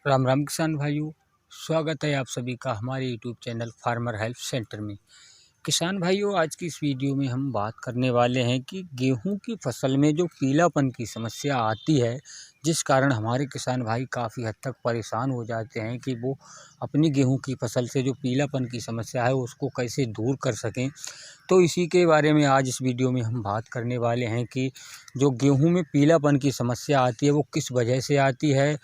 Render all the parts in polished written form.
राम राम किसान भाइयों, स्वागत है आप सभी का हमारे YouTube channel farmer help centre में। किसान भाइयों, आज की इस वीडियो में हम बात करने वाले हैं कि गेहूं की फसल में जो पीलापन की समस्या आती है, जिस कारण हमारे किसान भाई काफ़ी हद तक परेशान हो जाते हैं कि वो अपनी गेहूं की फसल से जो पीलापन की समस्या है उसको कैसे दूर कर सकें। तो इसी के बारे में आज इस वीडियो में हम बात करने वाले हैं कि जो गेहूँ में पीलापन की समस्या आती है वो किस वजह से आती है,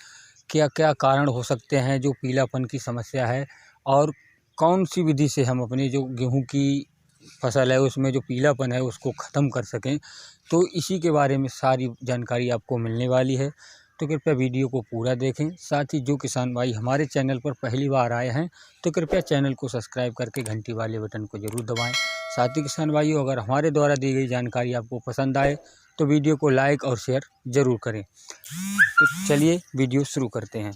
क्या क्या कारण हो सकते हैं जो पीलापन की समस्या है, और कौन सी विधि से हम अपने जो गेहूं की फसल है उसमें जो पीलापन है उसको ख़त्म कर सकें। तो इसी के बारे में सारी जानकारी आपको मिलने वाली है, तो कृपया वीडियो को पूरा देखें। साथ ही जो किसान भाई हमारे चैनल पर पहली बार आए हैं तो कृपया चैनल को सब्सक्राइब करके घंटी वाले बटन को ज़रूर दबाएँ। साथ ही किसान भाइयों, अगर हमारे द्वारा दी गई जानकारी आपको पसंद आए तो वीडियो को लाइक और शेयर ज़रूर करें। तो चलिए वीडियो शुरू करते हैं।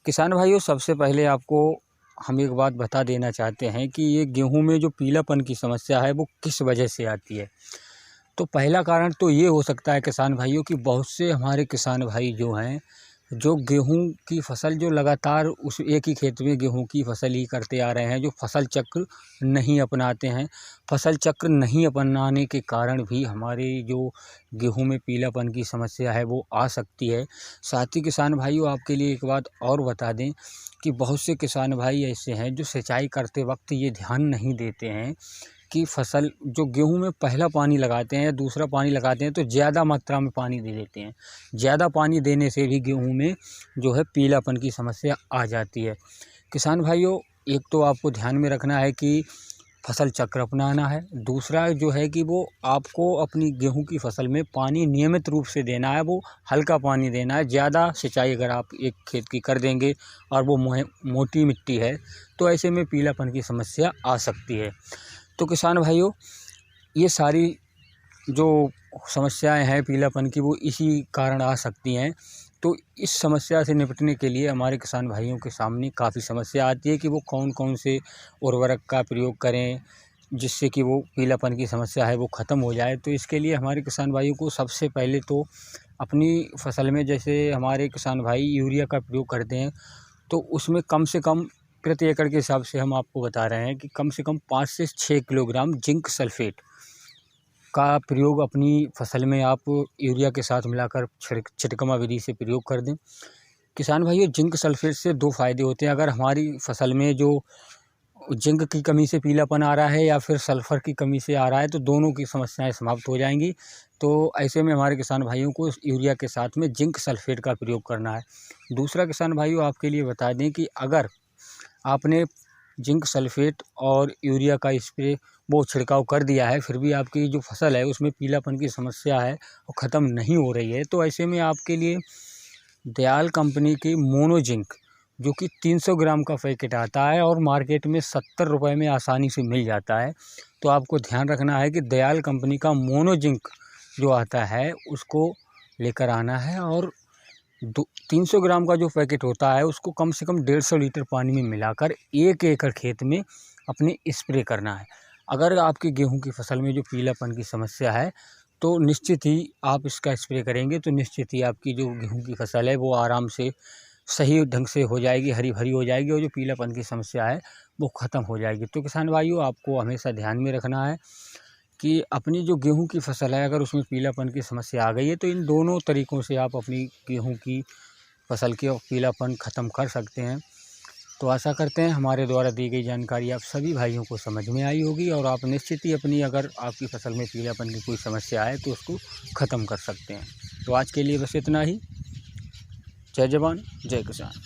किसान भाइयों, सबसे पहले आपको हम एक बात बता देना चाहते हैं कि ये गेहूं में जो पीलापन की समस्या है वो किस वजह से आती है। तो पहला कारण तो ये हो सकता है किसान भाइयों कि बहुत से हमारे किसान भाई जो हैं, जो गेहूं की फसल जो लगातार उस एक ही खेत में गेहूं की फसल ही करते आ रहे हैं, जो फसल चक्र नहीं अपनाते हैं। फसल चक्र नहीं अपनाने के कारण भी हमारे जो गेहूं में पीलापन की समस्या है वो आ सकती है। साथ ही किसान भाइयों, आपके लिए एक बात और बता दें कि बहुत से किसान भाई ऐसे हैं जो सिंचाई करते वक्त ये ध्यान नहीं देते हैं कि फसल जो गेहूं में पहला पानी लगाते हैं या दूसरा पानी लगाते हैं तो ज़्यादा मात्रा में पानी दे देते हैं। ज़्यादा पानी देने से भी गेहूं में जो है पीलापन की समस्या आ जाती है। किसान भाइयों, एक तो आपको ध्यान में रखना है कि फसल चक्र अपनाना है। दूसरा जो है कि वो आपको अपनी गेहूं की फसल में पानी नियमित रूप से देना है, वो हल्का पानी देना है। ज़्यादा सिंचाई अगर आप एक खेत की कर देंगे और वो मोटी मिट्टी है तो ऐसे में पीलापन की समस्या आ सकती है। तो किसान भाइयों, ये सारी जो समस्याएं हैं पीलापन की वो इसी कारण आ सकती हैं। तो इस समस्या से निपटने के लिए हमारे किसान भाइयों के सामने काफ़ी समस्या आती है कि वो कौन कौन से उर्वरक का प्रयोग करें जिससे कि वो पीलापन की समस्या है वो ख़त्म हो जाए। तो इसके लिए हमारे किसान भाइयों को सबसे पहले तो अपनी फसल में, जैसे हमारे किसान भाई यूरिया का प्रयोग करते हैं, तो उसमें कम से कम प्रति एकड़ के हिसाब से हम आपको बता रहे हैं कि कम से कम 5 से 6 किलोग्राम जिंक सल्फेट का प्रयोग अपनी फसल में आप यूरिया के साथ मिलाकर छिटकमा विधि से प्रयोग कर दें। किसान भाइयों, जिंक सल्फेट से दो फायदे होते हैं। अगर हमारी फसल में जो जिंक की कमी से पीलापन आ रहा है या फिर सल्फ़र की कमी से आ रहा है तो दोनों की समस्याएं समाप्त हो जाएंगी। तो ऐसे में हमारे किसान भाइयों को यूरिया के साथ में जिंक सल्फेट का प्रयोग करना है। दूसरा किसान भाइयों, आपके लिए बता दें कि अगर आपने जिंक सल्फेट और यूरिया का स्प्रे वो छिड़काव कर दिया है, फिर भी आपकी जो फसल है उसमें पीलापन की समस्या है वो ख़त्म नहीं हो रही है, तो ऐसे में आपके लिए दयाल कंपनी की मोनो जिंक, जो कि 300 ग्राम का पैकेट आता है और मार्केट में 70 रुपये में आसानी से मिल जाता है। तो आपको ध्यान रखना है कि दयाल कंपनी का मोनो जिंक जो आता है उसको लेकर आना है, और 300 ग्राम का जो पैकेट होता है उसको कम से कम 150 लीटर पानी में मिलाकर 1 एकड़ खेत में अपने स्प्रे करना है। अगर आपकी गेहूं की फसल में जो पीलापन की समस्या है तो निश्चित ही आप इसका स्प्रे करेंगे तो निश्चित ही आपकी जो गेहूं की फसल है वो आराम से सही ढंग से हो जाएगी, हरी भरी हो जाएगी, और जो पीलापन की समस्या है वो ख़त्म हो जाएगी। तो किसान भाइयों, आपको हमेशा ध्यान में रखना है कि अपनी जो गेहूं की फसल है अगर उसमें पीलापन की समस्या आ गई है तो इन दोनों तरीक़ों से आप अपनी गेहूं की फसल की पीलापन ख़त्म कर सकते हैं। तो आशा करते हैं हमारे द्वारा दी गई जानकारी आप सभी भाइयों को समझ में आई होगी और आप निश्चित ही अपनी, अगर आपकी फसल में पीलापन की कोई समस्या है तो उसको ख़त्म कर सकते हैं। तो आज के लिए बस इतना ही। जय जवान जय किसान।